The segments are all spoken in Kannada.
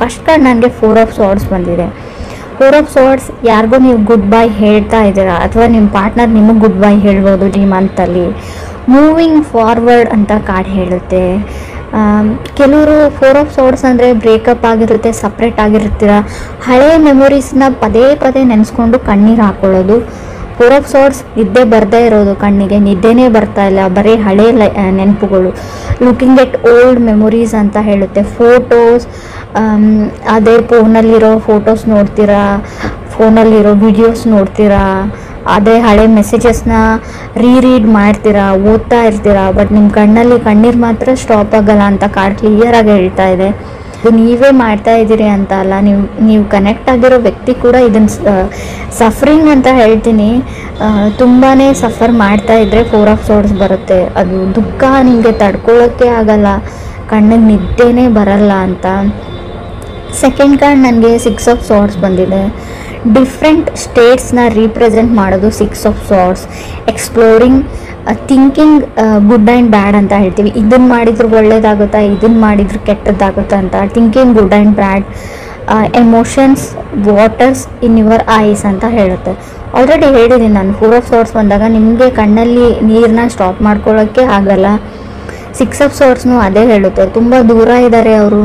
ಫಸ್ಟ್ ಕಾರ್ಡ್ ನನಗೆ 4 ಆಫ್ ಸಾರ್ಡ್ಸ್ ಬಂದಿದೆ. 4 ಆಫ್ ಸಾರ್ಡ್ಸ್ ಯಾರಿಗೂ ನೀವು ಗುಡ್ ಬೈ ಹೇಳ್ತಾ ಇದ್ದೀರಾ ಅಥವಾ ನಿಮ್ಮ ಪಾರ್ಟ್ನರ್ ನಿಮಗೆ ಗುಡ್ ಬೈ ಹೇಳ್ಬೋದು ಈ ಮಂತಲ್ಲಿ. ಮೂವಿಂಗ್ ಫಾರ್ವರ್ಡ್ ಅಂತ ಕಾರ್ಡ್ ಹೇಳುತ್ತೆ. ಕೆಲವರು 4 ಆಫ್ ಸಾರ್ಡ್ಸ್ ಅಂದರೆ ಬ್ರೇಕಪ್ ಆಗಿರುತ್ತೆ, ಸಪ್ರೇಟ್ ಆಗಿರ್ತೀರ, ಹಳೆ ಮೆಮೊರೀಸ್ನ ಪದೇ ಪದೇ ನೆನೆಸ್ಕೊಂಡು ಕಣ್ಣೀರು ಹಾಕ್ಕೊಳ್ಳೋದು. 4 ಆಫ್ ಸಾರ್ಡ್ಸ್ ನಿದ್ದೆ ಬರದೇ ಇರೋದು, ಕಣ್ಣಿಗೆ ನಿದ್ದೆನೇ ಬರ್ತಾ ಇಲ್ಲ, ಬರೀ ಹಳೆ ನೆನಪುಗಳು. ಲುಕಿಂಗ್ ಎಟ್ ಓಲ್ಡ್ ಮೆಮೊರೀಸ್ ಅಂತ ಹೇಳುತ್ತೆ. ಫೋಟೋಸ್, ಅದೇ ಫೋನಲ್ಲಿರೋ ಫೋಟೋಸ್ ನೋಡ್ತೀರಾ, ಫೋನಲ್ಲಿರೋ ವಿಡಿಯೋಸ್ ನೋಡ್ತೀರಾ, ಅದೇ ಹಳೆ ಮೆಸೇಜಸ್ನ ರೀಡ್ ಮಾಡ್ತೀರಾ, ಓದ್ತಾ ಇರ್ತೀರಾ, ಬಟ್ ನಿಮ್ಮ ಕಣ್ಣಲ್ಲಿ ಕಣ್ಣೀರು ಮಾತ್ರ ಸ್ಟಾಪ್ ಆಗಲ್ಲ ಅಂತ ಕಾರ್ಡ್ ಕ್ಲಿಯರಾಗಿ ಹೇಳ್ತಾ ಇದೆ. ಇದು ನೀವೇ ಮಾಡ್ತಾ ಇದ್ದೀರಿ ಅಂತ ಅಲ್ಲ, ನೀವು ಕನೆಕ್ಟ್ ಆಗಿರೋ ವ್ಯಕ್ತಿ ಕೂಡ ಇದನ್ನು ಸಫರಿಂಗ್ ಅಂತ ಹೇಳ್ತೀನಿ. ತುಂಬಾ ಸಫರ್ ಮಾಡ್ತಾ ಇದ್ದರೆ 4 ಆಫ್ ಸಾರ್ಡ್ಸ್ ಬರುತ್ತೆ. ಅದು ದುಃಖ ನಿಮಗೆ ತಡ್ಕೊಳ್ಳೋಕ್ಕೆ ಆಗಲ್ಲ, ಕಣ್ಣಿಗೆ ನಿದ್ದೆನೇ ಬರಲ್ಲ ಅಂತ. ಸೆಕೆಂಡ್ ಕಾರ್ಡ್ ನನಗೆ 6 ಆಫ್ ಸಾರ್ಡ್ಸ್ ಬಂದಿದೆ. ಡಿಫ್ರೆಂಟ್ ಸ್ಟೇಟ್ಸ್ನ ರೀಪ್ರೆಸೆಂಟ್ ಮಾಡೋದು 6 of swords. Exploring, thinking good and bad ಅಂತ ಹೇಳ್ತೀವಿ. ಇದನ್ನು ಮಾಡಿದ್ರು ಒಳ್ಳೇದಾಗುತ್ತಾ, ಇದನ್ನು ಮಾಡಿದ್ರು ಕೆಟ್ಟದ್ದಾಗುತ್ತಾ ಅಂತ. Thinking good and bad. Emotions, waters in your eyes ಅಂತ ಹೇಳುತ್ತೆ. ಆಲ್ರೆಡಿ ಹೇಳಿದ್ದೀನಿ ನಾನು, 4 ಆಫ್ ಸಾರ್ಡ್ಸ್ ಬಂದಾಗ ನಿಮಗೆ ಕಣ್ಣಲ್ಲಿ ನೀರನ್ನ ಸ್ಟಾಪ್ ಮಾಡ್ಕೊಳ್ಳೋಕ್ಕೆ ಆಗಲ್ಲ. 6 ಆಫ್ ಸಾರ್ಡ್ಸ್ನು ಅದೇ ಹೇಳುತ್ತೆ. ತುಂಬ ದೂರ ಇದ್ದಾರೆ ಅವರು,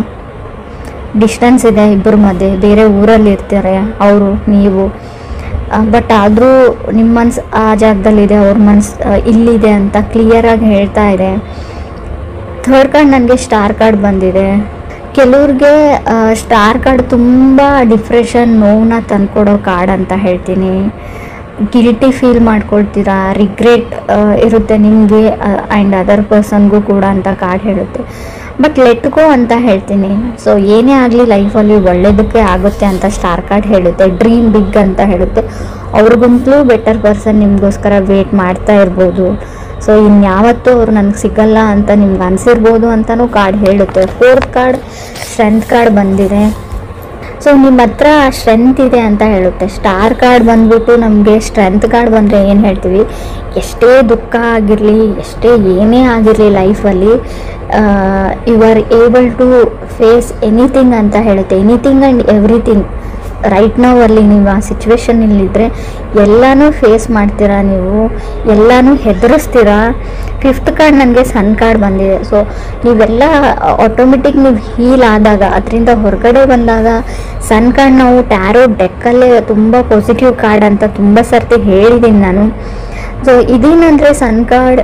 ಡಿಸ್ಟೆನ್ಸ್ ಇದೆ ಇಬ್ಬರ ಮಧ್ಯೆ, ಬೇರೆ ಊರಲ್ಲಿ ಇರ್ತಾರೆ ಅವರು ನೀವು, ಬಟ್ ಆದರೂ ನಿಮ್ಮ ಮನಸ್ಸು ಆ ಜಾಗದಲ್ಲಿದೆ, ಅವ್ರ ಮನಸ್ಸು ಇಲ್ಲಿದೆ ಅಂತ ಕ್ಲಿಯರಾಗಿ ಹೇಳ್ತಾ ಇದೆ. ಥರ್ಡ್ ಕಾರ್ಡ್ ನನಗೆ ಸ್ಟಾರ್ ಕಾರ್ಡ್ ಬಂದಿದೆ. ಕೆಲವ್ರಿಗೆ ಸ್ಟಾರ್ ಕಾರ್ಡ್ ತುಂಬ ಡಿಪ್ರೆಷನ್, ನೋವನ್ನ ತಂದ್ಕೊಡೋ ಕಾರ್ಡ್ ಅಂತ ಹೇಳ್ತೀನಿ. ಗಿಲ್ಟಿ ಫೀಲ್ ಮಾಡ್ಕೊಳ್ತೀರಾ, ರಿಗ್ರೆಟ್ ಇರುತ್ತೆ ನಿಮಗೆ ಆ್ಯಂಡ್ ಅದರ್ ಪರ್ಸನ್ಗೂ ಕೂಡ ಅಂತ ಕಾರ್ಡ್ ಹೇಳುತ್ತೆ. ಬಟ್ ಲೆಟ್ ಗೋ ಅಂತ ಹೇಳ್ತೀನಿ. ಸೊ ಏನೇ ಆಗಲಿ ಲೈಫಲ್ಲಿ ಒಳ್ಳೆಯದಕ್ಕೆ ಆಗುತ್ತೆ ಅಂತ ಸ್ಟಾರ್ ಕಾರ್ಡ್ ಹೇಳುತ್ತೆ. ಡ್ರೀಮ್ ಬಿಗ್ ಅಂತ ಹೇಳುತ್ತೆ. ಅವ್ರಿಗಂತಲೂ ಬೆಟರ್ ಪರ್ಸನ್ ನಿಮಗೋಸ್ಕರ ವೇಟ್ ಮಾಡ್ತಾ ಇರ್ಬೋದು. ಸೊ ಇನ್ಯಾವತ್ತೂ ಅವ್ರು ನನಗೆ ಸಿಗಲ್ಲ ಅಂತ ನಿಮ್ಗೆ ಅನಿಸಿರ್ಬೋದು ಅಂತಲೂ ಕಾರ್ಡ್ ಹೇಳುತ್ತೆ. ಫೋರ್ತ್ ಕಾರ್ಡ್ ಸ್ಟ್ರೆಂತ್ ಕಾರ್ಡ್ ಬಂದಿದೆ. ಸೊ ನಿಮ್ಮ ಹತ್ರ ಸ್ಟ್ರೆಂತ್ ಇದೆ ಅಂತ ಹೇಳುತ್ತೆ. ಸ್ಟಾರ್ ಕಾರ್ಡ್ ಬಂದ್ಬಿಟ್ಟು ನಮಗೆ ಸ್ಟ್ರೆಂತ್ ಕಾರ್ಡ್ ಬಂದರೆ ಏನು ಹೇಳ್ತೀವಿ, ಎಷ್ಟೇ ದುಃಖ ಆಗಿರಲಿ, ಎಷ್ಟೇ ಏನೇ ಆಗಿರಲಿ ಲೈಫಲ್ಲಿ you are able to face anything ಅಂತ ಹೇಳುತ್ತೆ. Anything and everything right now ಅಲ್ಲಿ ನೀವು ಆ ಸಿಚುವೇಶನ್ನಲ್ಲಿದ್ದರೆ ಎಲ್ಲನೂ ಫೇಸ್ ಮಾಡ್ತೀರಾ, ನೀವು ಎಲ್ಲನೂ ಹೆದರಿಸ್ತೀರಾ. ಫಿಫ್ತ್ ಕಾರ್ಡ್ ನನಗೆ ಸನ್ ಕಾರ್ಡ್ ಬಂದಿದೆ. ಸೊ ನೀವೆಲ್ಲ ಆಟೋಮೆಟಿಕ್ ನೀವು ಹೀಲ್ ಆದಾಗ, ಅದರಿಂದ ಹೊರಗಡೆ ಬಂದಾಗ, ಸನ್ ಕಾರ್ಡ್ ನಾವು ಟ್ಯಾರೋ ಡೆಕ್ಕಲ್ಲೇ ತುಂಬ ಪಾಸಿಟಿವ್ ಕಾರ್ಡ್ ಅಂತ ತುಂಬ ಸರ್ತಿ ಹೇಳಿದ್ದೀನಿ ನಾನು. ಸೊ ಇದೇನಂದರೆ ಸನ್ ಕಾರ್ಡ್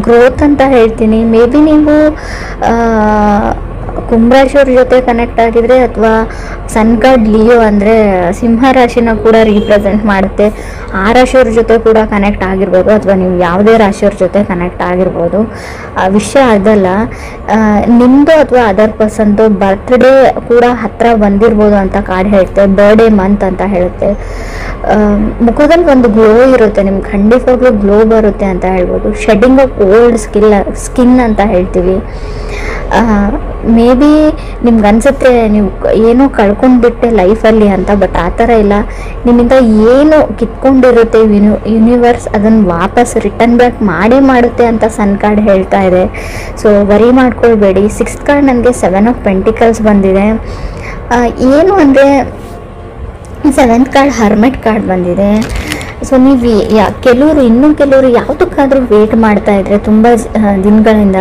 ಗ್ರೋತ್ ಅಂತ ಹೇಳ್ತೀನಿ. ಮೇ ಬಿ ನೀವು ಕುಂಭರಾಶಿಯವ್ರ ಜೊತೆ ಕನೆಕ್ಟ್ ಆಗಿದ್ರೆ, ಅಥವಾ ಸನ್ ಕಾರ್ಡ್ ಲಿಯೋ ಅಂದರೆ ಸಿಂಹ ರಾಶಿನ ಕೂಡ ರೀಪ್ರೆಸೆಂಟ್ ಮಾಡುತ್ತೆ. ಆ ರಾಶಿಯವ್ರ ಜೊತೆ ಕೂಡ ಕನೆಕ್ಟ್ ಆಗಿರ್ಬೋದು, ಅಥವಾ ನೀವು ಯಾವುದೇ ರಾಶಿಯವ್ರ ಜೊತೆ ಕನೆಕ್ಟ್ ಆಗಿರ್ಬೋದು. ವಿಷಯ ಅದಲ್ಲ, ನಿಮ್ಮದು ಅಥವಾ ಅದರ್ ಪರ್ಸನ್ದು ಬರ್ತ್ಡೇ ಕೂಡ ಹತ್ತಿರ ಬಂದಿರ್ಬೋದು ಅಂತ ಕಾರ್ಡ್ ಹೇಳುತ್ತೆ. ಬರ್ಡೇ ಮಂತ್ ಅಂತ ಹೇಳುತ್ತೆ. ಮುಖದಲ್ಲಿ ಒಂದು ಗ್ಲೋ ಇರುತ್ತೆ, ನಿಮ್ಗೆ ಖಂಡಿತವಾಗ್ಲೂ ಗ್ಲೋ ಬರುತ್ತೆ ಅಂತ ಹೇಳ್ಬೋದು. ಶೆಡ್ಡಿಂಗ್ ಆಫ್ ಓಲ್ಡ್ ಸ್ಕಿನ್ ಅಂತ ಹೇಳ್ತೀವಿ. ಮೇ ಬಿ ನಿಮ್ಗೆ ಅನಿಸುತ್ತೆ ನೀವು ಏನೋ ಕಳ್ಕೊಂಡ್ಬಿಟ್ಟೆ ಲೈಫಲ್ಲಿ ಅಂತ, ಬಟ್ ಆ ಥರ ಇಲ್ಲ. ನಿಮ್ಮಿಂದ ಏನು ಕಿತ್ಕೊಂಡಿರುತ್ತೆ ಯೂನಿವರ್ಸ್ ಅದನ್ನು ವಾಪಸ್ ರಿಟರ್ನ್ ಬ್ಯಾಕ್ ಮಾಡೇ ಮಾಡುತ್ತೆ ಅಂತ ಸನ್ ಕಾರ್ಡ್ ಹೇಳ್ತಾ ಇದೆ. ಸೊ ವರಿ ಮಾಡ್ಕೊಳ್ಬೇಡಿ. ಸಿಕ್ಸ್ತ್ ಕಾರ್ಡ್ ನನಗೆ 7 ಆಫ್ ಪೆಂಟಿಕಲ್ಸ್ ಬಂದಿದೆ. ಏನು ಅಂದರೆ ಸೆವೆಂತ್ ಕಾರ್ಡ್ ಹರ್ಮೆಟ್ ಕಾರ್ಡ್ ಬಂದಿದೆ. ಸೊ ನೀವು ಕೆಲವರು ಯಾವುದಕ್ಕಾದರೂ ವೇಟ್ ಮಾಡ್ತಾ ಇದ್ರೆ ತುಂಬ ದಿನಗಳಿಂದ,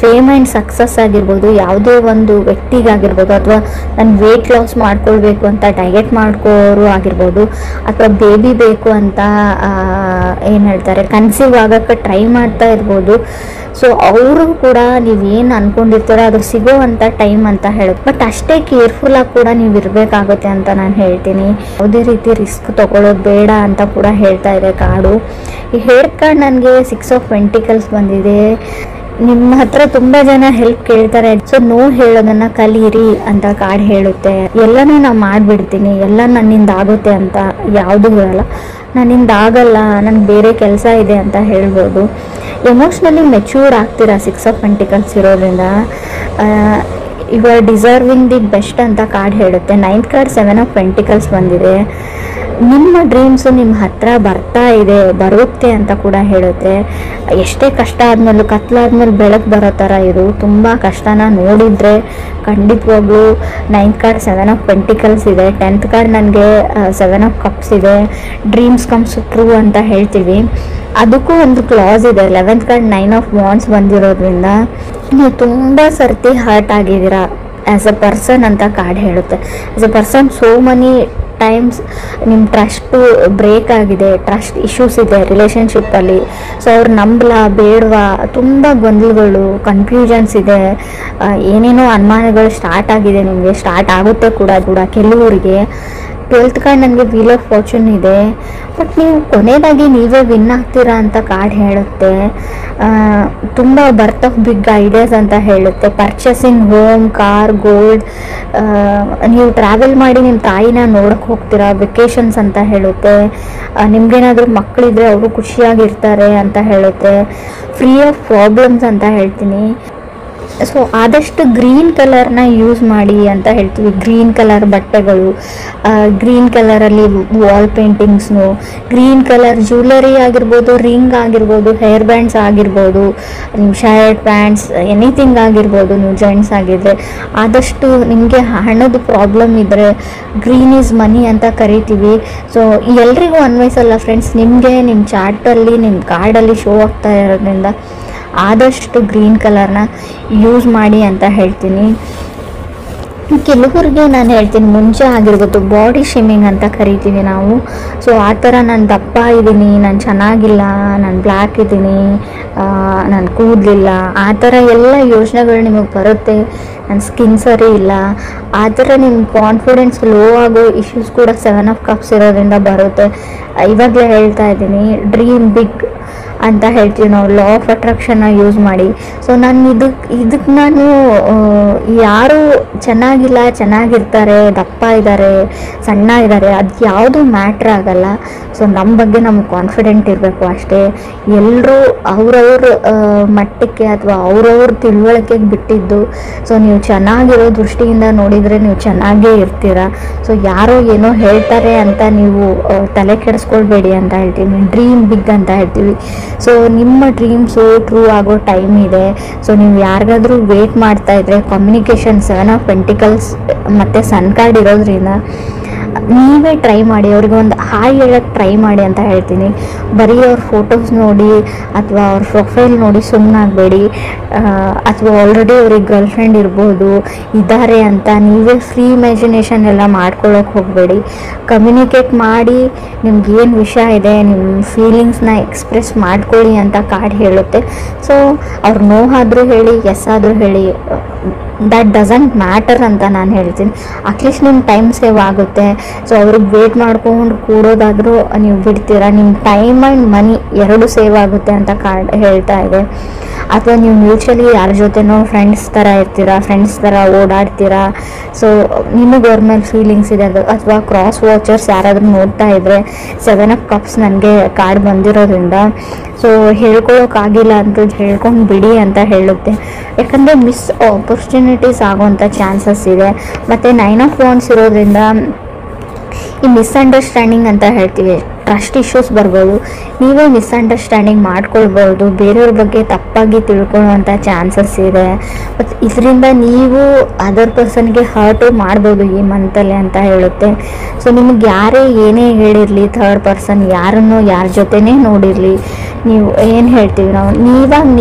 ಫೇಮ್ ಆ್ಯಂಡ್ ಸಕ್ಸಸ್ ಆಗಿರ್ಬೋದು, ಯಾವುದೋ ಒಂದು ವ್ಯಕ್ತಿಗಾಗಿರ್ಬೋದು, ಅಥವಾ ನಾನು ವೇಟ್ ಲಾಸ್ ಮಾಡ್ಕೊಳ್ಬೇಕು ಅಂತ ಡಯಟ್ ಮಾಡ್ಕೋರು ಆಗಿರ್ಬೋದು, ಅಥವಾ ಬೇಬಿ ಬೇಕು ಅಂತ ಏನು ಹೇಳ್ತಾರೆ ಕನ್ಸೀವ್ ಆಗೋಕ್ಕೆ ಟ್ರೈ ಮಾಡ್ತಾ ಇರ್ಬೋದು. ಸೊ ಅವರು ಕೂಡ ನೀವೇನು ಅಂದ್ಕೊಂಡಿರ್ತಾರೋ ಅದು ಸಿಗೋ ಅಂಥ ಟೈಮ್ ಅಂತ ಹೇಳುತ್ತೆ. ಬಟ್ ಅಷ್ಟೇ ಕೇರ್ಫುಲ್ಲಾಗಿ ಕೂಡ ನೀವು ಇರಬೇಕಾಗುತ್ತೆ ಅಂತ ನಾನು ಹೇಳ್ತೀನಿ. ಯಾವುದೇ ರೀತಿ ರಿಸ್ಕ್ ತೊಗೊಳ್ಳೋದು ಬೇಡ ಅಂತ ಕೂಡ ಹೇಳ್ತಾ ಇದೆ ಕಾರ್ಡು. ಈ ಹೇರ್ ಕಾರ್ಡ್ ನನಗೆ 6 ಆಫ್ ಪೆಂಟಿಕಲ್ಸ್ ಬಂದಿದೆ. ನಿಮ್ಮ ಹತ್ರ ತುಂಬ ಜನ ಹೆಲ್ಪ್ ಕೇಳ್ತಾರೆ, ಸೊ ನೋ ಹೇಳೋದನ್ನು ಕಲೀರಿ ಅಂತ ಕಾರ್ಡ್ ಹೇಳುತ್ತೆ. ಎಲ್ಲನೂ ನಾನು ಮಾಡಿಬಿಡ್ತೀನಿ, ಎಲ್ಲ ನನ್ನಿಂದ ಆಗುತ್ತೆ ಅಂತ ಯಾವುದೂ ಇರಲ್ಲ. ನನ್ನಿಂದ ಆಗಲ್ಲ, ನನಗೆ ಬೇರೆ ಕೆಲಸ ಇದೆ ಅಂತ ಹೇಳ್ಬೋದು. ಎಮೋಷ್ನಲಿ ಮೆಚ್ಯೂರ್ ಆಗ್ತೀರಾ 6 ಆಫ್ ಪೆಂಟಿಕಲ್ಸ್ ಇರೋದ್ರಿಂದ. You are deserving the best ಅಂತ ಕಾರ್ಡ್ ಹೇಳುತ್ತೆ. 9th ಕಾರ್ಡ್ 7 ಆಫ್ ಪೆಂಟಿಕಲ್ಸ್ ಬಂದಿದೆ. ನಿಮ್ಮ ಡ್ರೀಮ್ಸು ನಿಮ್ಮ ಹತ್ರ ಬರ್ತಾ ಇದೆ, ಬರುತ್ತೆ ಅಂತ ಕೂಡ ಹೇಳುತ್ತೆ. ಎಷ್ಟೇ ಕಷ್ಟ ಆದಮೇಲೂ, ಕತ್ಲಾದ್ಮೇಲೆ ಬೆಳಕು ಬರೋ ಥರ ಇದು. ತುಂಬ ಕಷ್ಟನ ನೋಡಿದರೆ ಖಂಡಿತವಾಗ್ಲೂ 9th ಕಾರ್ಡ್ 7 ಆಫ್ ಪೆಂಟಿಕಲ್ಸ್ ಇದೆ, 10th ಕಾರ್ಡ್ ನನಗೆ 7 ಆಫ್ ಕಪ್ಸ್ ಇದೆ. ಡ್ರೀಮ್ಸ್ ಕಮ್ಸ್ ಟ್ರೂ ಅಂತ ಹೇಳ್ತೀವಿ. ಅದಕ್ಕೂ ಒಂದು ಕ್ಲಾಸ್ ಇದೆ. 11th ಕಾರ್ಡ್ 9 ಆಫ್ ವಾಂಡ್ಸ್ ಬಂದಿರೋದ್ರಿಂದ ನೀವು ತುಂಬ ಸರ್ತಿ ಹರ್ಟ್ ಆಗಿದ್ದೀರಾ ಆ್ಯಸ್ ಅ ಪರ್ಸನ್ ಅಂತ ಕಾರ್ಡ್ ಹೇಳುತ್ತೆ. As a person so money times ನಿಮ್ಮ ಟ್ರಸ್ಟು ಬ್ರೇಕ್ ಆಗಿದೆ, ಟ್ರಸ್ಟ್ ಇಶ್ಯೂಸ್ ಇದೆ ರಿಲೇಷನ್ಶಿಪ್ಪಲ್ಲಿ. ಸೊ ಅವ್ರು ನಂಬಲಾ ಬೇಡವಾ, ತುಂಬ ಗೊಂದಲಗಳು, ಕನ್ಫ್ಯೂಷನ್ಸ್ ಇದೆ, ಏನೇನೋ ಅನುಮಾನಗಳು ಸ್ಟಾರ್ಟ್ ಆಗಿದೆ, ನಿಮಗೆ ಸ್ಟಾರ್ಟ್ ಆಗುತ್ತೆ ಕೂಡ ಕೆಲವರಿಗೆ. 12th ಕಾರ್ಡ್ ನನಗೆ ವೀಲ್ ಆಫ್ ಫಾರ್ಚೂನ್ ಇದೆ, ಬಟ್ ನೀವು ಕೊನೆಯದಾಗಿ ನೀವೇ ವಿನ್ ಆಗ್ತೀರಾ ಅಂತ ಕಾರ್ಡ್ ಹೇಳುತ್ತೆ. ತುಂಬ ಬರ್ತ್ ಆಫ್ ಬಿಗ್ ಐಡಿಯಾಸ್ ಅಂತ ಹೇಳುತ್ತೆ. ಪರ್ಚೇಸಿಂಗ್ ಹೋಮ್, ಕಾರ್, ಗೋಲ್ಡ್, ನೀವು ಟ್ರಾವೆಲ್ ಮಾಡಿ ನಿಮ್ಮ ತಾಯಿನ ನೋಡೋಕ್ಕೆ ಹೋಗ್ತೀರಾ, ವೆಕೇಷನ್ಸ್ ಅಂತ ಹೇಳುತ್ತೆ. ನಿಮ್ಗೇನಾದರೂ ಮಕ್ಕಳಿದ್ರೆ ಅವರು ಖುಷಿಯಾಗಿರ್ತಾರೆ ಅಂತ ಹೇಳುತ್ತೆ. ಫ್ರೀ ಆಫ್ ಪ್ರಾಬ್ಲಮ್ಸ್ ಅಂತ ಹೇಳ್ತೀನಿ. ಸೊ ಆದಷ್ಟು ಗ್ರೀನ್ ಕಲರ್ನ ಯೂಸ್ ಮಾಡಿ ಅಂತ ಹೇಳ್ತೀವಿ. ಗ್ರೀನ್ ಕಲರ್ ಬಟ್ಟೆಗಳು, ಗ್ರೀನ್ ಕಲರಲ್ಲಿ ವಾಲ್ ಪೇಂಟಿಂಗ್ಸ್ನು, ಗ್ರೀನ್ ಕಲರ್ ಜ್ಯುವೆಲರಿ ಆಗಿರ್ಬೋದು, ರಿಂಗ್ ಆಗಿರ್ಬೋದು, ಹೇರ್ ಬ್ಯಾಂಡ್ಸ್ ಆಗಿರ್ಬೋದು, ನಿಮ್ಮ ಶರ್ಟ್ ಪ್ಯಾಂಟ್ಸ್ ಎನಿಥಿಂಗ್ ಆಗಿರ್ಬೋದು. ನೀವು ಜೆಂಟ್ಸ್ ಆಗಿದ್ದರೆ ಆದಷ್ಟು ನಿಮಗೆ ಹಣದ ಪ್ರಾಬ್ಲಮ್ ಇದ್ದರೆ ಗ್ರೀನ್ ಈಸ್ ಮನಿ ಅಂತ ಕರಿತೀವಿ. ಸೊ ಎಲ್ರಿಗೂ ಅನ್ವಯಿಸಲ್ಲ ಫ್ರೆಂಡ್ಸ್, ನಿಮಗೆ ನಿಮ್ಮ ಚಾರ್ಟಲ್ಲಿ ನಿಮ್ಮ ಕಾರ್ಡಲ್ಲಿ ಶೋ ಆಗ್ತಾ ಇರೋದ್ರಿಂದ ಆದಷ್ಟು ಗ್ರೀನ್ ಕಲರ್ನ ಯೂಸ್ ಮಾಡಿ ಅಂತ ಹೇಳ್ತೀನಿ. ಕೆಲವರಿಗೆ ನಾನು ಹೇಳ್ತೀನಿ, ಮುಂಚೆ ಆಗಿರ್ಬೋದು ಬಾಡಿ ಶೇಮಿಂಗ್ ಅಂತ ಕರಿತೀವಿ ನಾವು. ಸೊ ಆ ಥರ ನಾನು ದಪ್ಪ ಇದ್ದೀನಿ, ನಾನು ಚೆನ್ನಾಗಿಲ್ಲ, ನಾನು ಬ್ಲ್ಯಾಕ್ ಇದ್ದೀನಿ, ನಾನು ಕೂದಲಿಲ್ಲ, ಆ ಥರ ಎಲ್ಲ ಯೋಚನೆಗಳು ನಿಮಗೆ ಬರುತ್ತೆ. ನನ್ನ ಸ್ಕಿನ್ ಸರಿ ಇಲ್ಲ, ಆ ಥರ ನಿಮ್ಮ ಕಾನ್ಫಿಡೆನ್ಸ್ ಲೋ ಆಗೋ ಇಶ್ಯೂಸ್ ಕೂಡ 7 ಆಫ್ ಕಪ್ಸ್ ಇರೋದ್ರಿಂದ ಬರುತ್ತೆ. ಇವಾಗಲೇ ಹೇಳ್ತಾ ಇದ್ದೀನಿ, ಡ್ರೀಮ್ ಬಿಗ್ ಅಂತ ಹೇಳ್ತೀವಿ ನಾವು. ಲಾ ಆಫ್ ಅಟ್ರಾಕ್ಷನ್ನ ಯೂಸ್ ಮಾಡಿ. ಸೊ ನಾನು ಇದಕ್ಕೆ ನಾನು ಯಾರು ಚೆನ್ನಾಗಿಲ್ಲ, ಚೆನ್ನಾಗಿರ್ತಾರೆ, ದಪ್ಪ ಇದ್ದಾರೆ, ಸಣ್ಣ ಇದ್ದಾರೆ, ಅದು ಯಾವುದು ಮ್ಯಾಟ್ರ್ ಆಗಲ್ಲ. ಸೊ ನಮ್ಮ ಬಗ್ಗೆ ನಮ್ಗೆ ಕಾನ್ಫಿಡೆಂಟ್ ಇರಬೇಕು ಅಷ್ಟೇ. ಎಲ್ಲರೂ ಅವ್ರವ್ರ ಮಟ್ಟಕ್ಕೆ ಅಥವಾ ಅವ್ರವ್ರ ತಿಳುವಳಿಕೆಗೆ ಬಿಟ್ಟಿದ್ದು. ಸೊ ನೀವು ಚೆನ್ನಾಗಿರೋ ದೃಷ್ಟಿಯಿಂದ ನೋಡಿದರೆ ನೀವು ಚೆನ್ನಾಗೇ ಇರ್ತೀರ. ಸೊ ಯಾರೋ ಏನೋ ಹೇಳ್ತಾರೆ ಅಂತ ನೀವು ತಲೆ ಕೆಡಿಸ್ಕೊಳ್ಬೇಡಿ ಅಂತ ಹೇಳ್ತೀನಿ. ಡ್ರೀಮ್ ಬಿಗ್ ಅಂತ ಹೇಳ್ತೀವಿ. ಸೊ ನಿಮ್ಮ ಡ್ರೀಮ್ಸು ಟ್ರೂ ಆಗೋ ಟೈಮ್ ಇದೆ. ಸೊ ನೀವು ಯಾರಿಗಾದ್ರೂ ವೇಟ್ ಮಾಡ್ತಾ ಇದ್ರೆ, ಕಮ್ಯುನಿಕೇಷನ್ 7 ಆಫ್ ಪೆಂಟಿಕಲ್ಸ್ ಮತ್ತು ಸನ್ ಕಾರ್ಡ್ ಇರೋದ್ರಿಂದ ನೀವೇ ಟ್ರೈ ಮಾಡಿ, ಅವ್ರಿಗೆ ಒಂದು ಹಾಯ್ ಹೇಳೋಕ್ಕೆ ಟ್ರೈ ಮಾಡಿ ಅಂತ ಹೇಳ್ತೀನಿ. ಬರೀ ಅವ್ರ ಫೋಟೋಸ್ ನೋಡಿ ಅಥವಾ ಅವ್ರ ಪ್ರೊಫೈಲ್ ನೋಡಿ ಸುಮ್ಮನಾಗಬೇಡಿ. ಅಥವಾ ಆಲ್ರೆಡಿ ಅವ್ರಿಗೆ ಗರ್ಲ್ ಫ್ರೆಂಡ್ ಇರ್ಬೋದು, ಇದ್ದಾರೆ ಅಂತ ನೀವೇ ಫ್ರೀ ಇಮ್ಯಾಜಿನೇಷನ್ ಎಲ್ಲ ಮಾಡ್ಕೊಳ್ಳೋಕೆ ಹೋಗಬೇಡಿ. ಕಮ್ಯುನಿಕೇಟ್ ಮಾಡಿ, ನಿಮ್ಗೇನು ವಿಷಯ ಇದೆ, ನಿಮ್ಮ ಫೀಲಿಂಗ್ಸ್ನ ಎಕ್ಸ್ಪ್ರೆಸ್ ಮಾಡ್ಕೊಳ್ಳಿ ಅಂತ ಕಾರ್ಡ್ ಹೇಳುತ್ತೆ. ಸೊ ಅವ್ರು ನೋ ಆದರೂ ಹೇಳಿ, ಎಸ್ ಆದರೂ ಹೇಳಿ, ದ್ಯಾಟ್ ಡಸಂಟ್ ಮ್ಯಾಟರ್ ಅಂತ ನಾನು ಹೇಳ್ತೀನಿ. ಅಟ್ಲೀಸ್ಟ್ ನಿಮ್ಮ ಟೈಮ್ ಸೇವ್ ಆಗುತ್ತೆ. ಸೊ ಅವ್ರಿಗೆ ವೇಟ್ ಮಾಡ್ಕೊಂಡು ಕೂಡೋದಾದರೂ ನೀವು ಬಿಡ್ತೀರಾ, ನಿಮ್ಮ ಟೈಮ್ ಆ್ಯಂಡ್ ಮನಿ ಎರಡೂ ಸೇವ್ ಆಗುತ್ತೆ ಅಂತ ಕಾರ್ಡ್ ಹೇಳ್ತಾ ಇದೆ. ಅಥವಾ ನೀವು ಮ್ಯೂಚುವಲಿ ಯಾರ ಜೊತೆನೋ ಫ್ರೆಂಡ್ಸ್ ಥರ ಇರ್ತೀರಾ, ಫ್ರೆಂಡ್ಸ್ ಥರ ಓಡಾಡ್ತೀರಾ. ಸೊ ನಿಮಗೆ ಅವ್ರ ಮೇಲೆ ಫೀಲಿಂಗ್ಸ್ ಇದೆ. ಅಥವಾ ಕ್ರಾಸ್ ವಾಚರ್ಸ್ ಯಾರಾದರೂ ನೋಡ್ತಾ ಇದ್ದರೆ 7 ಆಫ್ ಕಪ್ಸ್ ನನಗೆ ಕಾರ್ಡ್ ಬಂದಿರೋದ್ರಿಂದ ಸೊ ಹೇಳ್ಕೊಳ್ಳೋಕ್ಕಾಗಿಲ್ಲ ಅಂತ ಹೇಳ್ಕೊಂಡು ಬಿಡಿ ಅಂತ ಹೇಳುತ್ತೆ. ಯಾಕಂದರೆ ಮಿಸ್ ಆಪರ್ಚುನಿಟೀಸ್ ಆಗೋವಂಥ ಚಾನ್ಸಸ್ ಇದೆ. ಮತ್ತು 9 ಆಫ್ ವಾಂಡ್ಸ್ ಇರೋದ್ರಿಂದ ಈ ಮಿಸ್ಅಂಡರ್ಸ್ಟ್ಯಾಂಡಿಂಗ್ ಅಂತ ಹೇಳ್ತೀವಿ, ಟ್ರಸ್ಟ್ ಇಶ್ಯೂಸ್ ಬರ್ಬೋದು. ನೀವೇ ಮಿಸ್ಅಂಡರ್ಸ್ಟ್ಯಾಂಡಿಂಗ್ ಮಾಡ್ಕೊಳ್ಬೋದು, ಬೇರೆಯವ್ರ ಬಗ್ಗೆ ತಪ್ಪಾಗಿ ತಿಳ್ಕೊಳ್ಳುವಂಥ ಚಾನ್ಸಸ್ ಇದೆ. ಮತ್ತು ಇದರಿಂದ ನೀವು ಅದರ್ ಪರ್ಸನ್ಗೆ ಹರ್ಟು ಮಾಡ್ಬೋದು ಈ ಮಂತಲ್ಲಿ ಅಂತ ಹೇಳುತ್ತೆ. ಸೊ ನಿಮಗೆ ಯಾರೇ ಏನೇ ಹೇಳಿರಲಿ, ಥರ್ಡ್ ಪರ್ಸನ್ ಯಾರನ್ನೋ ಯಾರ ಜೊತೆನೇ ನೋಡಿರಲಿ, ನೀವು ಏನು ಹೇಳ್ತೀವಿ ನಾವು,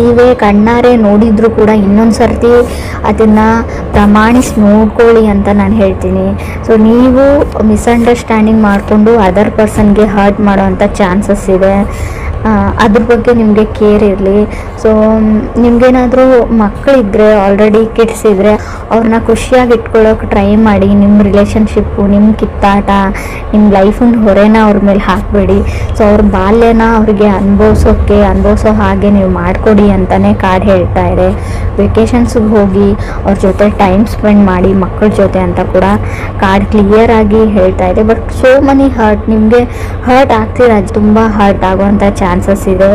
ನೀವೇ ಕಣ್ಣಾರೆ ನೋಡಿದರೂ ಕೂಡ ಇನ್ನೊಂದು ಸರ್ತಿ ಅದನ್ನು ಪ್ರಮಾಣಿಸಿ ನೋಡ್ಕೊಳ್ಳಿ ಅಂತ ನಾನು ಹೇಳ್ತೀನಿ. ಸೊ ನೀವು ಮಿಸ್ಅಂಡರ್ಸ್ಟ್ಯಾಂಡಿಂಗ್ ಮಾಡಿಕೊಂಡು ಅದರ್ ಪರ್ಸನ್ಗೆ ಹರ್ಟ್ ಮಾಡೋವಂಥ ಚಾನ್ಸಸ್ ಇದೆ. ಅದ್ರ ಬಗ್ಗೆ ನಿಮಗೆ ಕೇರ್ ಇರಲಿ. ಸೊ ನಿಮಗೇನಾದರೂ ಮಕ್ಕಳಿದ್ರೆ, ಆಲ್ರೆಡಿ ಕಿಡ್ಸ್ ಇದ್ದರೆ ಅವ್ರನ್ನ ಖುಷಿಯಾಗಿ ಇಟ್ಕೊಳ್ಳೋಕೆ ಟ್ರೈ ಮಾಡಿ. ನಿಮ್ಮ ರಿಲೇಷನ್ಶಿಪ್ಪು, ನಿಮ್ಮ ಕಿತ್ತಾಟ, ನಿಮ್ಮ ಲೈಫನ್ನ ಹೊರೆನ ಅವ್ರ ಮೇಲೆ ಹಾಕಬೇಡಿ. ಸೊ ಅವ್ರ ಬಾಲ್ಯನ ಅವ್ರಿಗೆ ಅನುಭವಿಸೋ ಹಾಗೆ ನೀವು ಮಾಡಿಕೊಡಿ ಅಂತಲೇ ಕಾರ್ಡ್ ಹೇಳ್ತಾ ಇದೆ. ವೆಕೇಷನ್ಸ್ಗೆ ಹೋಗಿ ಅವ್ರ ಜೊತೆ ಟೈಮ್ ಸ್ಪೆಂಡ್ ಮಾಡಿ ಮಕ್ಕಳ ಜೊತೆ ಅಂತ ಕೂಡ ಕಾರ್ಡ್ ಕ್ಲಿಯರ್ ಆಗಿ ಹೇಳ್ತಾ ಇದೆ. ಬಟ್ ಸೋ ಮನಿ ಹರ್ಟ್, ನಿಮಗೆ ಹರ್ಟ್ ಆಗ್ತೀರ, ತುಂಬ ಹರ್ಟ್ ಆಗುವಂಥ ಚಾನ್ಸಸ್ ಇದೆ.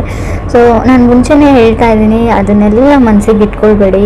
ಸೊ ನಾನು ಮುಂಚೆನೇ ಹೇಳ್ತಾ ಇದ್ದೀನಿ, ಅದನ್ನೆಲ್ಲ ಮನಸ್ಸಿಗೆ ಇಟ್ಕೊಳ್ಬೇಡಿ.